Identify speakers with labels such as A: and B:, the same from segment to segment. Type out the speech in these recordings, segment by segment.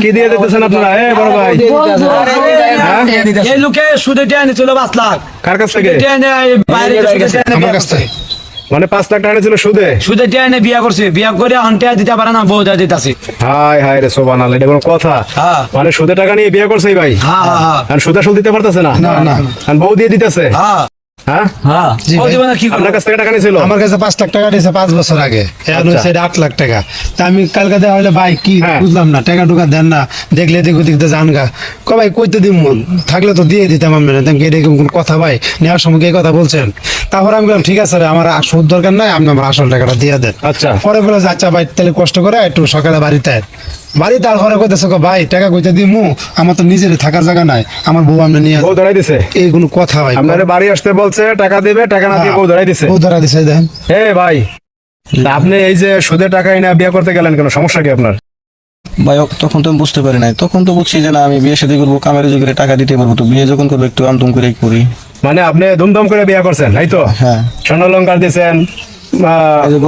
A: কি দিয়ে দিতেছেন আপনারা? বড় ভাই,
B: এই লোকে সুদে টিয়া নিছিল 5 লাখ।
A: কার কাছ থেকে?
C: আমার কাছ থেকে।
A: মানে 5 লাখ টাকা ছিল সুদে?
B: সুদে টিয়া এনে বিয়া করছে, বিয়া করে এখন টিয়া দিতে পারে না, বউ দিতেছে।
A: হাই হাই রে সুবহানাল্লাহ, এটা কোনো কথা?
B: হ্যাঁ।
A: মানে সুদে টাকা নিয়ে বিয়ে করছে এই ভাই?
B: হ্যাঁ।
A: আর সুদ আসল দিতে পারতেছে না?
C: না।
A: আর বউ দিয়ে দিতেছে?
B: হ্যাঁ।
A: হ্যাঁ।
C: জি
B: বউ
C: ভাই।
B: দিবে না কি করবে?
A: আপনার কাছ থেকে টাকা নিয়েছিল?
C: আমার কাছে 5 লাখ টাকা দিয়েছে 5 বছর আগে, এখন হচ্ছে 8 লাখ টাকা। তা আমি কালকে দেওয়া হলে ভাই কি
A: হ্যাঁ।
C: বুঝলাম না, টাকা টুকা দেন না, দেখলে দেখো দেখতে জান গা ভাই কইতে দিব থাকলে তো দিয়ে দিতাম আমি না, এরকম কোন কথা ভাই নেওয়ার সময় এই কথা বলছেন। তারপর আমি বললাম ঠিক আছে রে, আমার সুদ দরকার নাই, আপনি আমার আসল টাকাটা দিয়ে দেন।
A: আচ্ছা।
C: পরে বলে যে, আচ্ছা ভাই তাহলে কষ্ট করে একটু সকালে বাড়িতে আয়। বাড়িতে আর ঘরে কইতেছে ভাই টাকা কইতে দিমু, আমার তো নিজের থাকার জায়গা নাই, আমার বউ আমরা নিয়ে
A: বউ ধরাই দিছে?
C: এই কোনো কথা ভাই?
A: আপনার বাড়ি আসতে বলছে, টাকা দিবে, টাকা না দিয়ে বউ ধরাই দিছে?
C: বউ ধরা দিছে দেখেন।
A: ভাই, তা আপনি এই যে সুদে টাকা না বিয়ে করতে গেলেন কেন? সমস্যা কি আপনার?
D: ভাই তখন তো আমি বুঝতে পারি নাই, তখন তো বুঝছি যে না আমি বিয়ে শাদী করবো, কামের জোরে টাকা দিতে পারবো, তো বিয়ে যখন করবো একটু আমদম করে করি।
A: মানে আপনি ধুমধাম করে বিয়ে করছেন, তাই তো?
D: হ্যাঁ।
A: স্বর্ণালঙ্কার দিয়েছেন,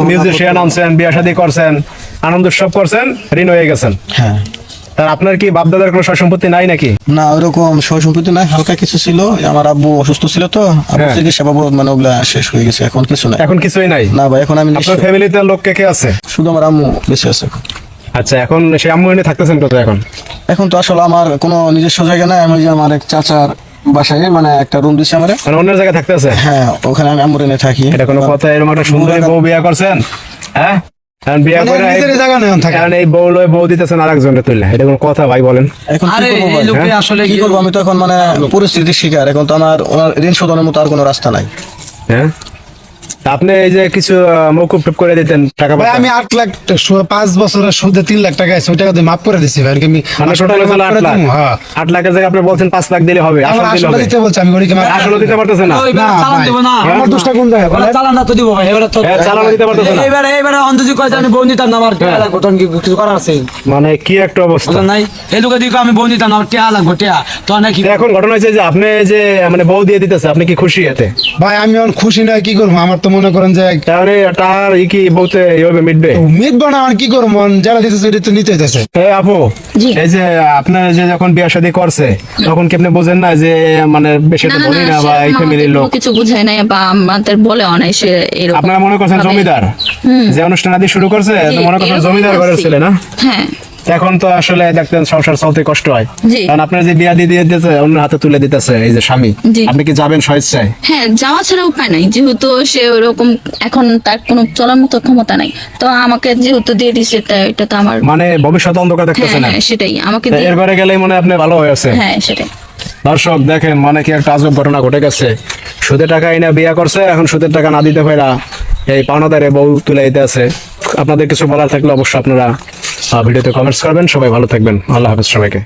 A: মিউজিশিয়ান আনছেন, বিয়ে শাদী করছেন, আনন্দ উৎসব করছেন, ঋণ হয়ে গেছেন।
D: হ্যাঁ।
A: তার আপনার কি বাপদাদার কোনো সয় সম্পত্তি নাই নাকি?
D: না ওরকম সয় সম্পত্তি নাই, হালকা কিছু ছিল, আমার আব্বু অসুস্থ ছিল তো, আব্বু
A: হ্যাঁ।
D: চিকিৎসা বাবদ মানে ওগুলা শেষ হয়ে গেছে, এখন কিছু নাই।
A: এখন কিছুই নাই?
D: না ভাই, এখন আমি
A: আপনার
D: নিঃস্ব।
A: ফ্যামিলিতে লোক কে কে আছে?
D: শুধু আমার আম্মু বেঁচে আছে।
A: আচ্ছা, এখন সে আম্মু এনে থাকতেছেন কোথায় এখন?
D: এখন তো আসলে আমার কোনো নিজস্ব জায়গা নাই, আমি যে আমার এক চাচার বাসায় মানে একটা রুম দিচ্ছে আমার।
A: মানে অন্য জায়গায় থাকতেছে?
D: হ্যাঁ, ওখানে আমি আম্মুর এনে থাকি।
A: এটা কোনো কথা? এরকম একটা সুন্দরী বউ বিয়ে করছেন, হ্যাঁ? এখন বিয়ে
C: মানে
A: করে
C: নিজের জায়গা নেই থাকে।
A: কারণ এই বউ লয়ে বউ দিতেছেন আরেকজনের তুলে, এটা কোনো কথা ভাই বলেন?
D: এখন কি
B: আরে
D: করবো
B: এই
D: ভাই?
B: লোকে আসলে
D: কি করবো? আমি তো এখন মানে পরিস্থিতির শিকার, এখন তো আমার ওনার ঋণ শোধনের মতো আর কোনো রাস্তা নাই।
A: হ্যাঁ, তা আপনি এই যে কিছু মৌকুব টুপ করে দিতেন টাকা
C: ভাই
A: পয়সা?
C: আমি 8 লাখ 5 বছরের সুদে 3 লাখ টাকা আছে, ওই টাকা দিয়ে মাফ করে দিছি ভাই। আমি
A: মানে টোটাল হলো 8 লাখ।
C: হ্যাঁ
A: 8 লাখের জায়গায় আপনি বলছেন 5 লাখ দিলে হবে,
C: আমার
A: আসল দিলে
C: আসলে
A: হবে।
C: দিতে বলছি, আমি ওই
A: আসলে দিতে পারতেছে না?
B: ওই এবার চালান দেব না।
C: আমার দোষটা কোন জায়গায় বলেন?
B: চালান না তো দিব ভাই, এবারে তো
A: চালানো দিতে পারতেছে না?
B: এবারে অন্তজি কয় আমি বউ নিতাম না, আমার টিয়া লাগবে, তখন কি কিছু করার আছে?
A: মানে কি একটা অবস্থা।
B: বুঝলেন নাই? এই লোকে দিকে আমি বউ নিতাম না, আমার টিয়া লাগবে, টিয়া তো নাকি।
A: এখন ঘটনা হয়েছে যে আপনি যে মানে বউ দিয়ে দিতেছে, আপনি কি খুশি এতে?
C: ভাই আমি এখন খুশি না, কি করবো? আমার তো মনে করেন যে
A: তাহলে তার কি বলতে এইভাবে মিটবে?
C: মিটবো না, আর কি করবো? যারা দিতেছে ওটা তো নিতে হইতেছে।
A: আপু,
E: জি।
A: এই যে আপনার যে যখন বিয়ে শাদী করছে তখন কি আপনি বোঝেন না যে মানে বেশি
E: না
A: তো
E: না
A: বলি
E: না,
A: না বা এই
E: সেরকম
A: ফ্যামিলির
E: আমাদের
A: লোক?
E: কোনো কিছু বুঝায় নাই বা আমাদের বলেও নাই সে এরকম
A: আপনারা মনে করছেন
E: ভাবে।
A: জমিদার, যে অনুষ্ঠান আদি শুরু করছে তো মনে করছেন
E: এরকমই
A: জমিদার ঘরের
E: ভাবছি।
A: ছেলে না?
E: হ্যাঁ
A: এখন তো আসলে দেখতেন সংসার চলতে কষ্ট হয়,
E: জি।
A: কারণ আপনার যে বিয়া দিয়ে দিতেছে অন্য হাতে তুলে দিতেছে এই যে স্বামী,
E: জি।
A: আপনি কি যাবেন স্বেচ্ছায়?
E: হ্যাঁ, যাওয়া ছাড়া উপায় নাই, যেহেতু সে ওরকম এখন তার কোনো চলার মতো ক্ষমতা নাই, তো আমাকে যেহেতু দিয়ে দিছে তাই এটা তো আমার
A: মানে ভবিষ্যৎ অন্ধকার
E: হ্যাঁ
A: দেখতেছে না?
E: হ্যাঁ সেটাই আমাকে
A: তা
E: দিয়ে-
A: এরবারে গেলেই মনে হয় আপনি ভালো হয়ে আছে।
E: হ্যাঁ সেটাই।
A: দর্শক দেখেন, মানে কি একটা আজব ঘটনা ঘটে গেছে। সুদের টাকা এনে বিয়ে করছে, এখন সুদের টাকা না দিতে পারে এই পাওনাদারে বউ তুলে দিতে আছে। আপনাদের কিছু বলার থাকলে অবশ্যই আপনারা ভিডিওতে কমেন্টস করবেন। সবাই ভালো থাকবেন, আল্লাহ হাফেজ সবাইকে।